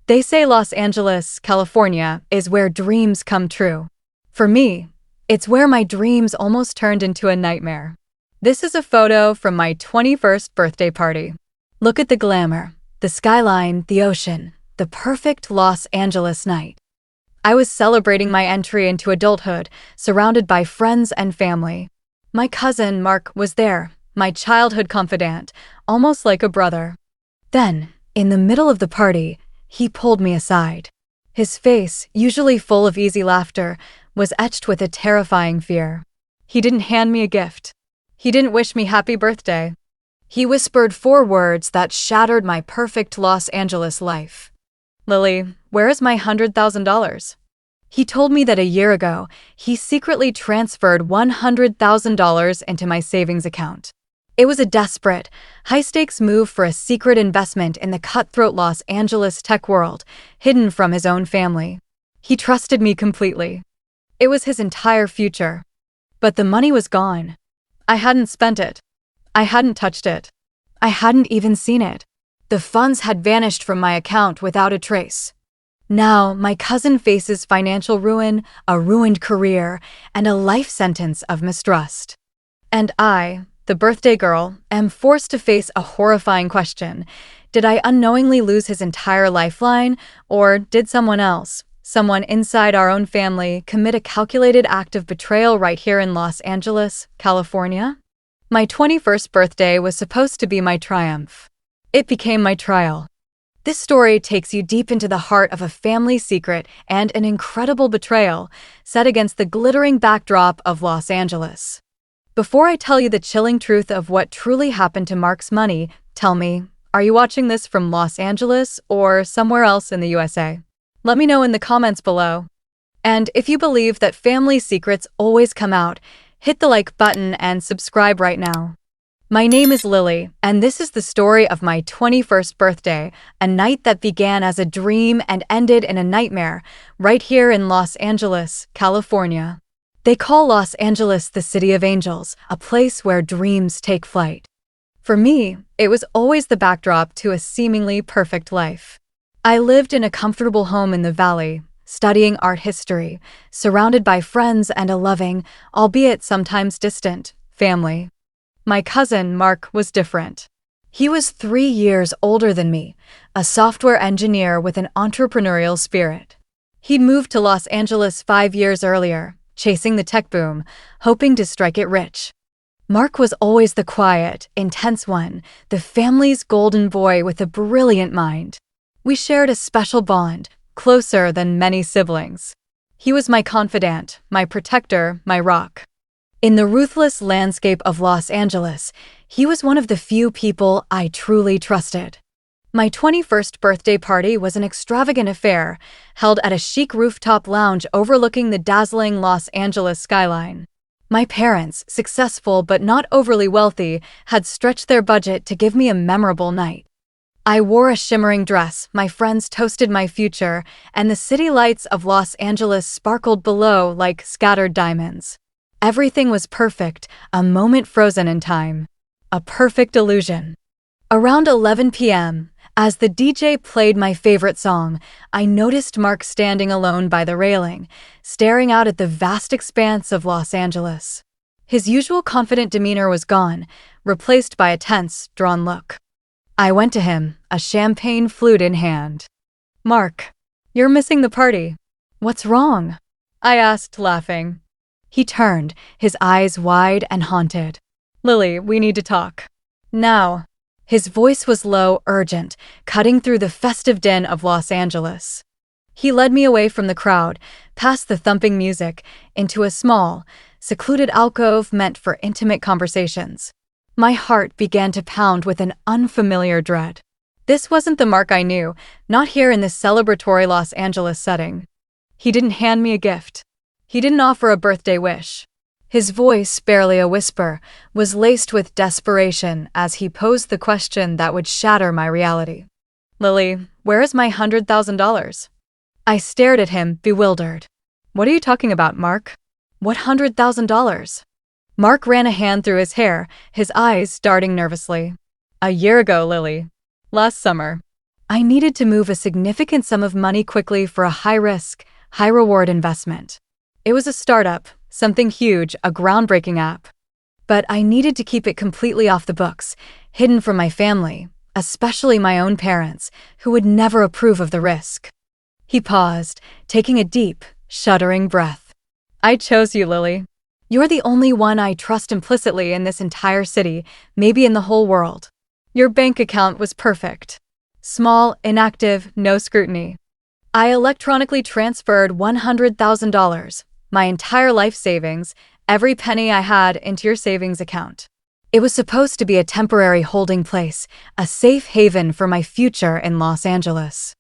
They say Los Angeles, California, is where dreams come true. For me, it's where my dreams almost turned into a nightmare. This is a photo from my 21st birthday party. Look at the glamour, the skyline, the ocean, the perfect Los Angeles night. I was celebrating my entry into adulthood, surrounded by friends and family. My cousin, Mark, was there, my childhood confidant, almost like a brother. Then, in the middle of the party, he pulled me aside. His face, usually full of easy laughter, was etched with a terrifying fear. He didn't hand me a gift. He didn't wish me happy birthday. He whispered 4 words that shattered my perfect Los Angeles life. "Lily, where is my $100,000? He told me that a year ago, he secretly transferred $100,000 into my savings account. It was a desperate, high-stakes move for a secret investment in the cutthroat Los Angeles tech world, hidden from his own family. He trusted me completely. It was his entire future. But the money was gone. I hadn't spent it. I hadn't touched it. I hadn't even seen it. The funds had vanished from my account without a trace. Now, my cousin faces financial ruin, a ruined career, and a life sentence of mistrust. And I, the birthday girl, am forced to face a horrifying question. Did I unknowingly lose his entire lifeline, or did someone else, someone inside our own family, commit a calculated act of betrayal right here in Los Angeles, California? My 21st birthday was supposed to be my triumph. It became my trial. This story takes you deep into the heart of a family secret and an incredible betrayal set against the glittering backdrop of Los Angeles. Before I tell you the chilling truth of what truly happened to Mark's money, tell me, are you watching this from Los Angeles or somewhere else in the USA? Let me know in the comments below. And if you believe that family secrets always come out, hit the like button and subscribe right now. My name is Lily, and this is the story of my 21st birthday, a night that began as a dream and ended in a nightmare, right here in Los Angeles, California. They call Los Angeles the City of Angels, a place where dreams take flight. For me, it was always the backdrop to a seemingly perfect life. I lived in a comfortable home in the valley, studying art history, surrounded by friends and a loving, albeit sometimes distant, family. My cousin, Mark, was different. He was 3 years older than me, a software engineer with an entrepreneurial spirit. He'd moved to Los Angeles 5 years earlier, chasing the tech boom, hoping to strike it rich. Mark was always the quiet, intense one, the family's golden boy with a brilliant mind. We shared a special bond, closer than many siblings. He was my confidant, my protector, my rock. In the ruthless landscape of Los Angeles, he was one of the few people I truly trusted. My 21st birthday party was an extravagant affair, held at a chic rooftop lounge overlooking the dazzling Los Angeles skyline. My parents, successful but not overly wealthy, had stretched their budget to give me a memorable night. I wore a shimmering dress, my friends toasted my future, and the city lights of Los Angeles sparkled below like scattered diamonds. Everything was perfect, a moment frozen in time. A perfect illusion. Around 11 p.m., as the DJ played my favorite song, I noticed Mark standing alone by the railing, staring out at the vast expanse of Los Angeles. His usual confident demeanor was gone, replaced by a tense, drawn look. I went to him, a champagne flute in hand. "Mark, you're missing the party. What's wrong?" I asked, laughing. He turned, his eyes wide and haunted. "Lily, we need to talk. Now." His voice was low, urgent, cutting through the festive din of Los Angeles. He led me away from the crowd, past the thumping music, into a small, secluded alcove meant for intimate conversations. My heart began to pound with an unfamiliar dread. This wasn't the Mark I knew, not here in this celebratory Los Angeles setting. He didn't hand me a gift. He didn't offer a birthday wish. His voice, barely a whisper, was laced with desperation as he posed the question that would shatter my reality. "Lily, where is my $100,000? I stared at him, bewildered. "What are you talking about, Mark? What $100,000? Mark ran a hand through his hair, his eyes darting nervously. "A year ago, Lily. Last summer. I needed to move a significant sum of money quickly for a high-risk, high-reward investment. It was a startup, something huge, a groundbreaking app. But I needed to keep it completely off the books, hidden from my family, especially my own parents, who would never approve of the risk. He paused, taking a deep, shuddering breath. I chose you, Lilly. You're the only one I trust implicitly in this entire city, maybe in the whole world. Your bank account was perfect. Small, inactive, no scrutiny. I electronically transferred $100,000, my entire life savings, every penny I had, into your savings account. It was supposed to be a temporary holding place, a safe haven for my future in Los Angeles.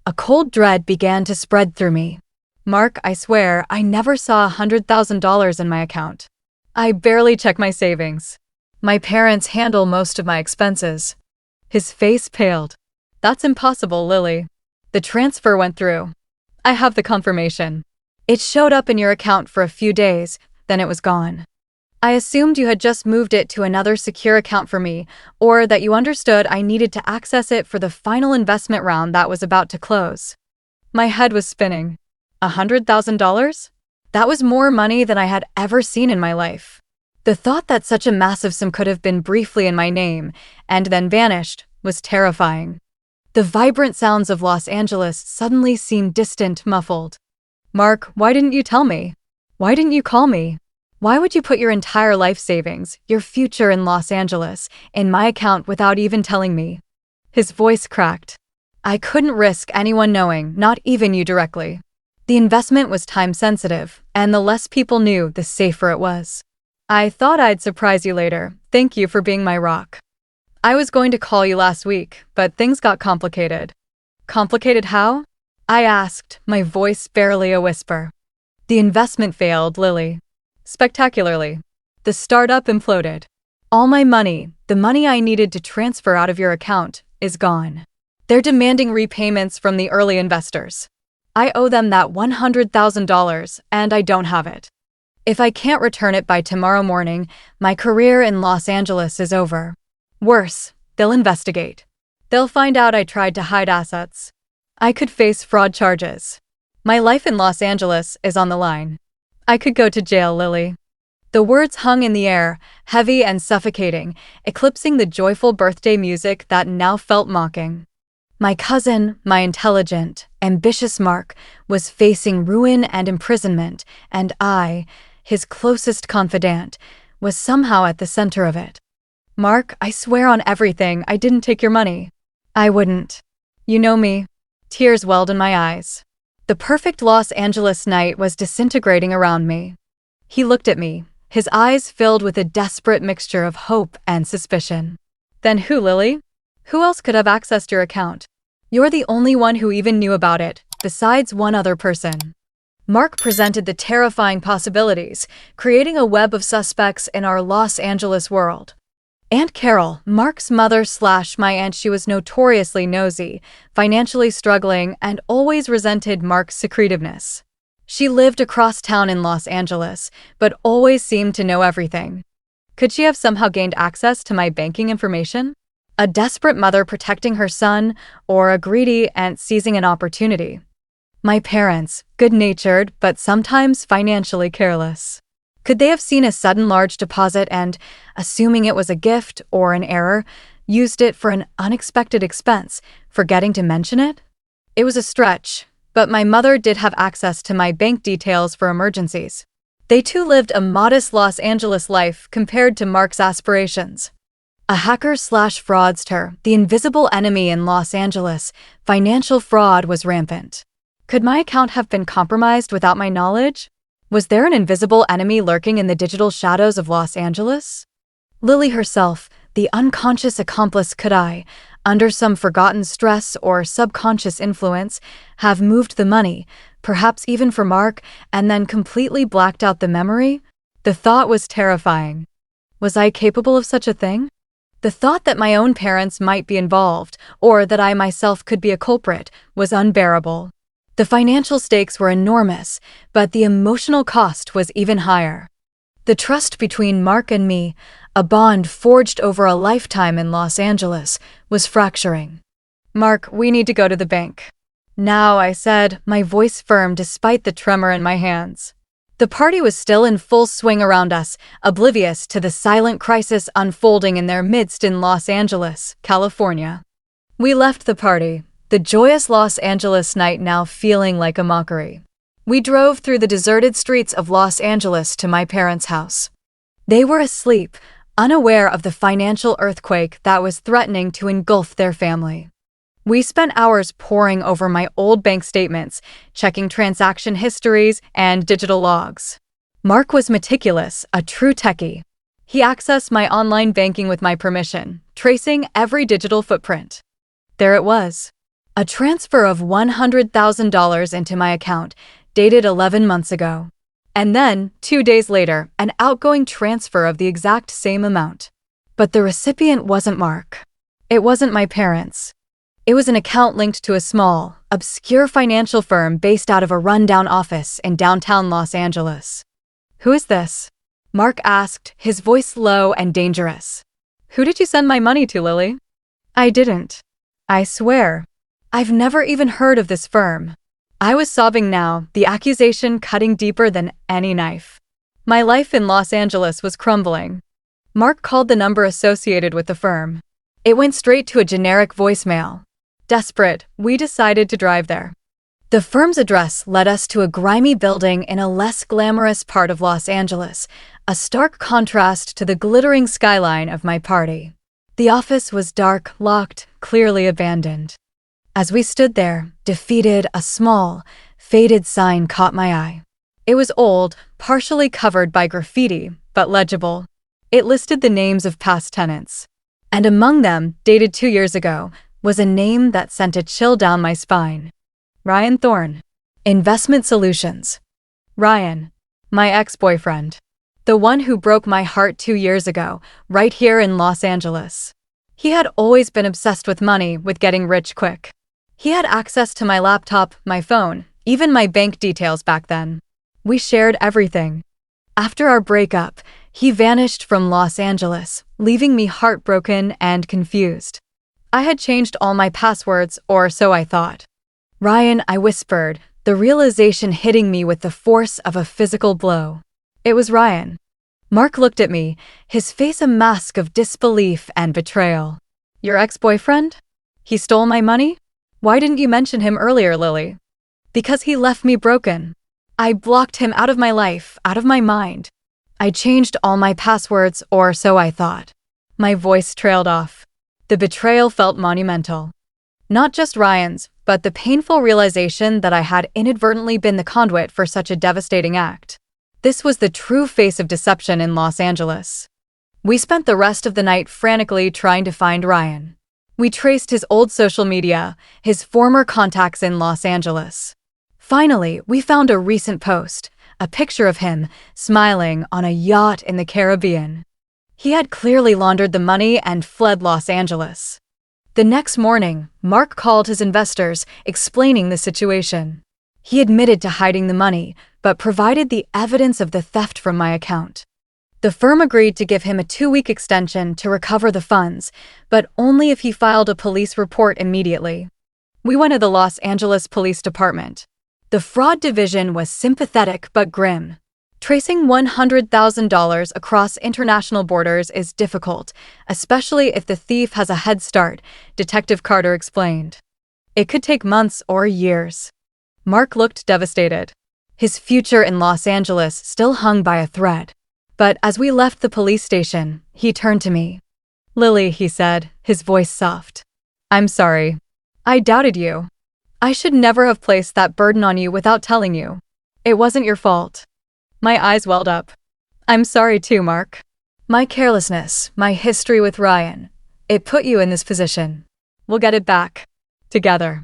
A cold dread began to spread through me. Mark, I swear, I never saw $100,000 in my account. I barely check my savings. My parents handle most of my expenses. His face paled. That's impossible, Lilly. The transfer went through. I have the confirmation. It showed up in your account for a few days, then it was gone. I assumed you had just moved it to another secure account for me, or that you understood I needed to access it for the final investment round that was about to close. My head was spinning. $100,000? That was more money than I had ever seen in my life. The thought that such a massive sum could have been briefly in my name, and then vanished, was terrifying. The vibrant sounds of Los Angeles suddenly seemed distant, muffled. Mark, why didn't you tell me? Why didn't you call me? Why would you put your entire life savings, your future in Los Angeles, in my account without even telling me? His voice cracked. I couldn't risk anyone knowing, not even you directly. The investment was time-sensitive, and the less people knew, the safer it was. I thought I'd surprise you later. Thank you for being my rock. I was going to call you last week, but things got complicated. Complicated how? I asked, my voice barely a whisper. The investment failed, Lilly. Spectacularly. The startup imploded. All my money, the money I needed to transfer out of your account, is gone. They're demanding repayments from the early investors. I owe them that $100,000, and I don't have it. If I can't return it by tomorrow morning, my career in Los Angeles is over. Worse, they'll investigate. They'll find out I tried to hide assets. I could face fraud charges. My life in Los Angeles is on the line. I could go to jail, Lilly. The words hung in the air, heavy and suffocating, eclipsing the joyful birthday music that now felt mocking. My cousin, my intelligent, ambitious Mark, was facing ruin and imprisonment, and I, his closest confidant, was somehow at the center of it. Mark, I swear on everything I didn't take your money. I wouldn't. You know me. Tears welled in my eyes. The perfect Los Angeles night was disintegrating around me. He looked at me, his eyes filled with a desperate mixture of hope and suspicion. Then who, Lilly? Who else could have accessed your account? You're the only one who even knew about it, besides one other person. Mark presented the terrifying possibilities, creating a web of suspects in our Los Angeles world. Aunt Carol, Mark's mother/my aunt, she was notoriously nosy, financially struggling, and always resented Mark's secretiveness. She lived across town in Los Angeles, but always seemed to know everything. Could she have somehow gained access to my banking information? A desperate mother protecting her son, or a greedy aunt seizing an opportunity? My parents, good-natured but sometimes financially careless. Could they have seen a sudden large deposit and, assuming it was a gift or an error, used it for an unexpected expense, forgetting to mention it? It was a stretch, but my mother did have access to my bank details for emergencies. They too lived a modest Los Angeles life compared to Mark's aspirations. A hacker/fraudster, the invisible enemy in Los Angeles, financial fraud was rampant. Could my account have been compromised without my knowledge? Was there an invisible enemy lurking in the digital shadows of Los Angeles? Lilly herself, the unconscious accomplice, could I, under some forgotten stress or subconscious influence, have moved the money, perhaps even for Mark, and then completely blacked out the memory? The thought was terrifying. Was I capable of such a thing? The thought that my own parents might be involved, or that I myself could be a culprit, was unbearable. The financial stakes were enormous, but the emotional cost was even higher. The trust between Mark and me, a bond forged over a lifetime in Los Angeles, was fracturing. Mark, we need to go to the bank. Now, I said, my voice firm despite the tremor in my hands. The party was still in full swing around us, oblivious to the silent crisis unfolding in their midst in Los Angeles, California. We left the party, the joyous Los Angeles night now feeling like a mockery. We drove through the deserted streets of Los Angeles to my parents' house. They were asleep, unaware of the financial earthquake that was threatening to engulf their family. We spent hours poring over my old bank statements, checking transaction histories and digital logs. Mark was meticulous, a true techie. He accessed my online banking with my permission, tracing every digital footprint. There it was. A transfer of $100,000 into my account, dated 11 months ago. And then, 2 days later, an outgoing transfer of the exact same amount. But the recipient wasn't Mark. It wasn't my parents. It was an account linked to a small, obscure financial firm based out of a rundown office in downtown Los Angeles. "Who is this?" Mark asked, his voice low and dangerous. "Who did you send my money to, Lilly?" "I didn't. I swear. I've never even heard of this firm." I was sobbing now, the accusation cutting deeper than any knife. My life in Los Angeles was crumbling. Mark called the number associated with the firm. It went straight to a generic voicemail. Desperate, we decided to drive there. The firm's address led us to a grimy building in a less glamorous part of Los Angeles, a stark contrast to the glittering skyline of my party. The office was dark, locked, clearly abandoned. As we stood there, defeated, a small, faded sign caught my eye. It was old, partially covered by graffiti, but legible. It listed the names of past tenants. And among them, dated 2 years ago, was a name that sent a chill down my spine. Ryan Thorne. Investment Solutions. Ryan. My ex-boyfriend. The one who broke my heart 2 years ago, right here in Los Angeles. He had always been obsessed with money, with getting rich quick. He had access to my laptop, my phone, even my bank details back then. We shared everything. After our breakup, he vanished from Los Angeles, leaving me heartbroken and confused. I had changed all my passwords, or so I thought. "Ryan," I whispered, the realization hitting me with the force of a physical blow. It was Ryan. Mark looked at me, his face a mask of disbelief and betrayal. "Your ex-boyfriend? He stole my money? Why didn't you mention him earlier, Lilly?" "Because he left me broken. I blocked him out of my life, out of my mind. I changed all my passwords, or so I thought." My voice trailed off. The betrayal felt monumental. Not just Ryan's, but the painful realization that I had inadvertently been the conduit for such a devastating act. This was the true face of deception in Los Angeles. We spent the rest of the night frantically trying to find Ryan. We traced his old social media, his former contacts in Los Angeles. Finally, we found a recent post, a picture of him, smiling on a yacht in the Caribbean. He had clearly laundered the money and fled Los Angeles. The next morning, Mark called his investors, explaining the situation. He admitted to hiding the money, but provided the evidence of the theft from my account. The firm agreed to give him a 2-week extension to recover the funds, but only if he filed a police report immediately. We went to the Los Angeles Police Department. The fraud division was sympathetic but grim. Tracing $100,000 across international borders is difficult, especially if the thief has a head start, Detective Carter explained. It could take months or years. Mark looked devastated. His future in Los Angeles still hung by a thread. But as we left the police station, he turned to me. "Lilly," he said, his voice soft. "I'm sorry. I doubted you. I should never have placed that burden on you without telling you. It wasn't your fault." My eyes welled up. "I'm sorry too, Mark. My carelessness, my history with Ryan, it put you in this position. We'll get it back. Together."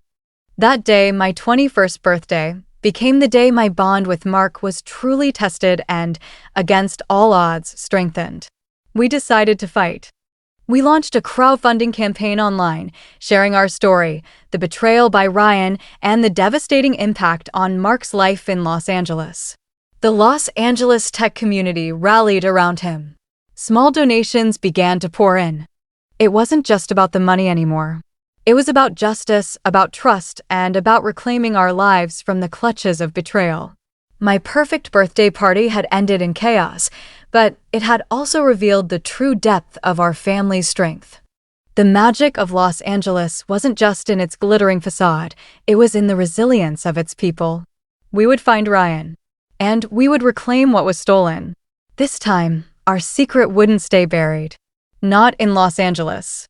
That day, my 21st birthday, became the day my bond with Mark was truly tested and, against all odds, strengthened. We decided to fight. We launched a crowdfunding campaign online, sharing our story, the betrayal by Ryan, and the devastating impact on Mark's life in Los Angeles. The Los Angeles tech community rallied around him. Small donations began to pour in. It wasn't just about the money anymore. It was about justice, about trust, and about reclaiming our lives from the clutches of betrayal. My perfect birthday party had ended in chaos, but it had also revealed the true depth of our family's strength. The magic of Los Angeles wasn't just in its glittering facade, it was in the resilience of its people. We would find Ryan, and we would reclaim what was stolen. This time, our secret wouldn't stay buried. Not in Los Angeles.